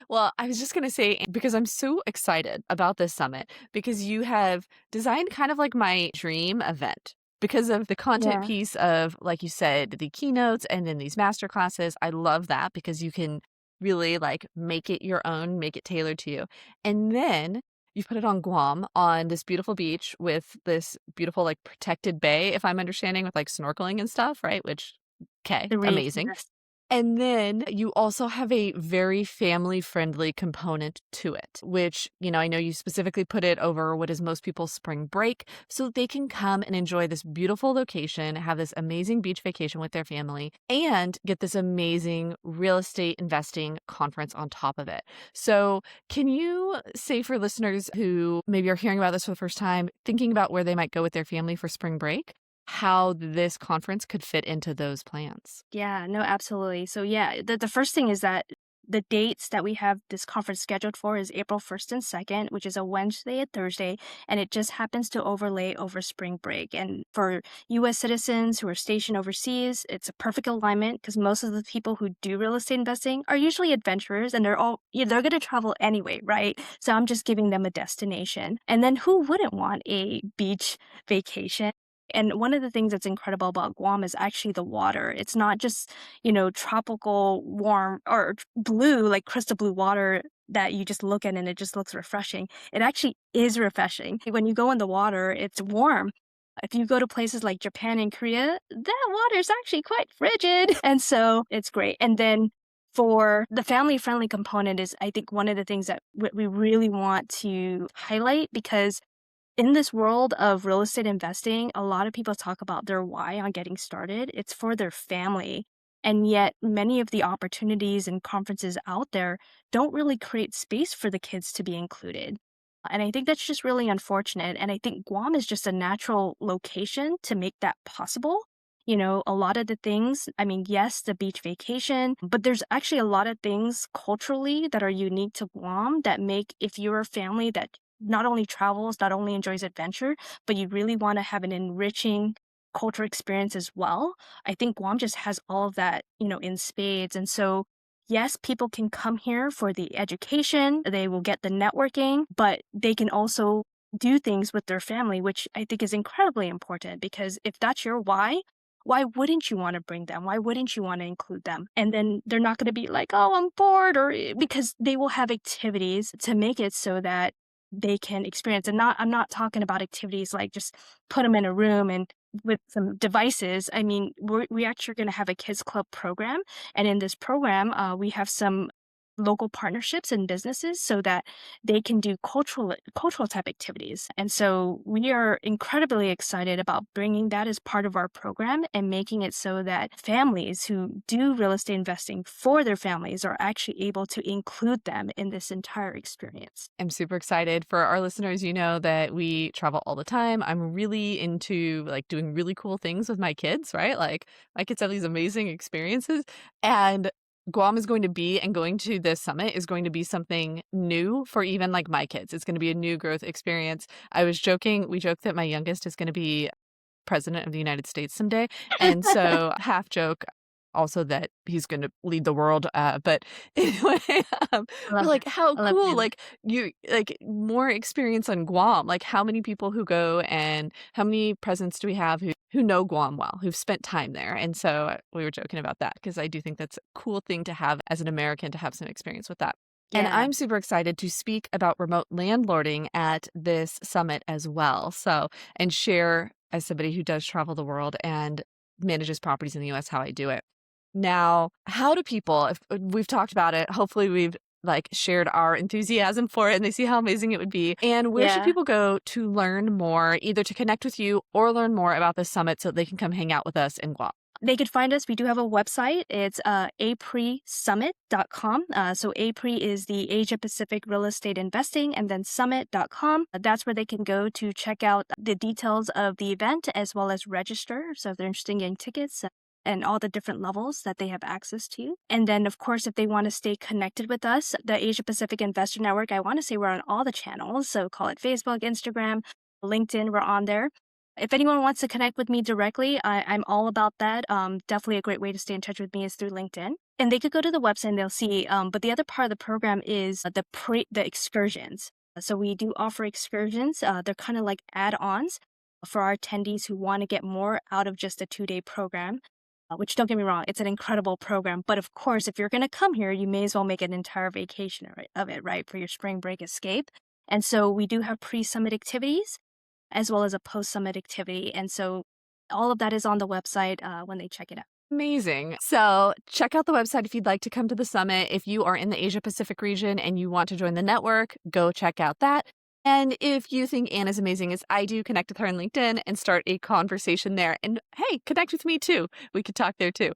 Well, I was just going to say, because I'm so excited about this summit, because you have designed kind of like my dream event. Because of the content Yeah. piece of, like you said, the keynotes and then these master classes. I love that because you can really like make it your own, make it tailored to you. And then you put it on Guam on this beautiful beach with this beautiful, like protected bay, if I'm understanding, with like snorkeling and stuff, right? Which, okay, The reef, amazing. yes. And then you also have a very family-friendly component to it, which, I know you specifically put it over what is most people's spring break so that they can come and enjoy this beautiful location, have this amazing beach vacation with their family, and get this amazing real estate investing conference on top of it. So, can you say for listeners who maybe are hearing about this for the first time, thinking about where they might go with their family for spring break, how this conference could fit into those plans? Yeah, no, absolutely. So yeah, the first thing is that the dates that we have this conference scheduled for is April 1st and 2nd, which is a Wednesday and Thursday, and it just happens to overlay over spring break. And for US citizens who are stationed overseas, it's a perfect alignment because most of the people who do real estate investing are usually adventurers and they're going to travel anyway, right? So I'm just giving them a destination. And then who wouldn't want a beach vacation? And one of the things that's incredible about Guam is actually the water. It's not just, tropical, warm, or blue, like crystal blue water that you just look at and it just looks refreshing. It actually is refreshing. When you go in the water, it's warm. If you go to places like Japan and Korea, that water is actually quite frigid. And so it's great. And then for the family friendly component is, I think, one of the things that we really want to highlight because in this world of real estate investing, a lot of people talk about their why on getting started. It's for their family. And yet, many of the opportunities and conferences out there don't really create space for the kids to be included. And I think that's just really unfortunate. And I think Guam is just a natural location to make that possible. A lot of the things, I mean, yes, the beach vacation, but there's actually a lot of things culturally that are unique to Guam that make, if you're a family that not only travels, not only enjoys adventure, but you really want to have an enriching culture experience as well. I think Guam just has all of that, in spades. And so, yes, people can come here for the education, they will get the networking, but they can also do things with their family, which I think is incredibly important because if that's your why wouldn't you want to bring them? Why wouldn't you want to include them? And then they're not going to be like, oh, I'm bored, or because they will have activities to make it so that they can experience. And I'm not talking about activities like just put them in a room and with some devices. I mean, we actually going to have a kids club program, and in this program, we have some local partnerships and businesses so that they can do cultural type activities. And so we are incredibly excited about bringing that as part of our program and making it so that families who do real estate investing for their families are actually able to include them in this entire experience. I'm super excited. For our listeners, you know that we travel all the time. I'm really into like doing really cool things with my kids, right? Like my kids have these amazing experiences, and Guam is going to be, and going to this summit is going to be something new for even like my kids. It's going to be a new growth experience. We joked that my youngest is going to be president of the United States someday. And so half joke also that he's going to lead the world. But anyway, I we're love like, that. how I love cool, that. like you, like more experience on Guam. Like how many people who go and how many presidents do we have who know Guam well, who've spent time there? And so we were joking about that because I do think that's a cool thing to have as an American to have some experience with that. And Yeah. I'm super excited to speak about remote landlording at this summit as well. So, and share as somebody who does travel the world and manages properties in the US how I do it. Now, how do people, if we've talked about it, hopefully we've like shared our enthusiasm for it and they see how amazing it would be. And where should Yeah. people go to learn more, either to connect with you or learn more about the summit so they can come hang out with us in Guam? They could find us. We do have a website. It's apresummit.com. So APRE is the Asia Pacific Real Estate Investing, and then summit.com. That's where they can go to check out the details of the event as well as register. So if they're interested in getting tickets and all the different levels that they have access to. And then, of course, if they want to stay connected with us, the Asia Pacific Investor Network, I want to say we're on all the channels. So call it Facebook, Instagram, LinkedIn, we're on there. If anyone wants to connect with me directly, I'm all about that. Definitely a great way to stay in touch with me is through LinkedIn. And they could go to the website and they'll see. But the other part of the program is the excursions. So we do offer excursions. They're kind of like add-ons for our attendees who want to get more out of just a 2-day program. Which, don't get me wrong, it's an incredible program. But of course, if you're going to come here, you may as well make an entire vacation of it, right, for your spring break escape. And so we do have pre-summit activities as well as a post-summit activity. And so all of that is on the website when they check it out. Amazing. So check out the website if you'd like to come to the summit. If you are in the Asia Pacific region and you want to join the network, go check out that. And if you think Ann is amazing as I do, connect with her on LinkedIn and start a conversation there. And hey, connect with me too. We could talk there too.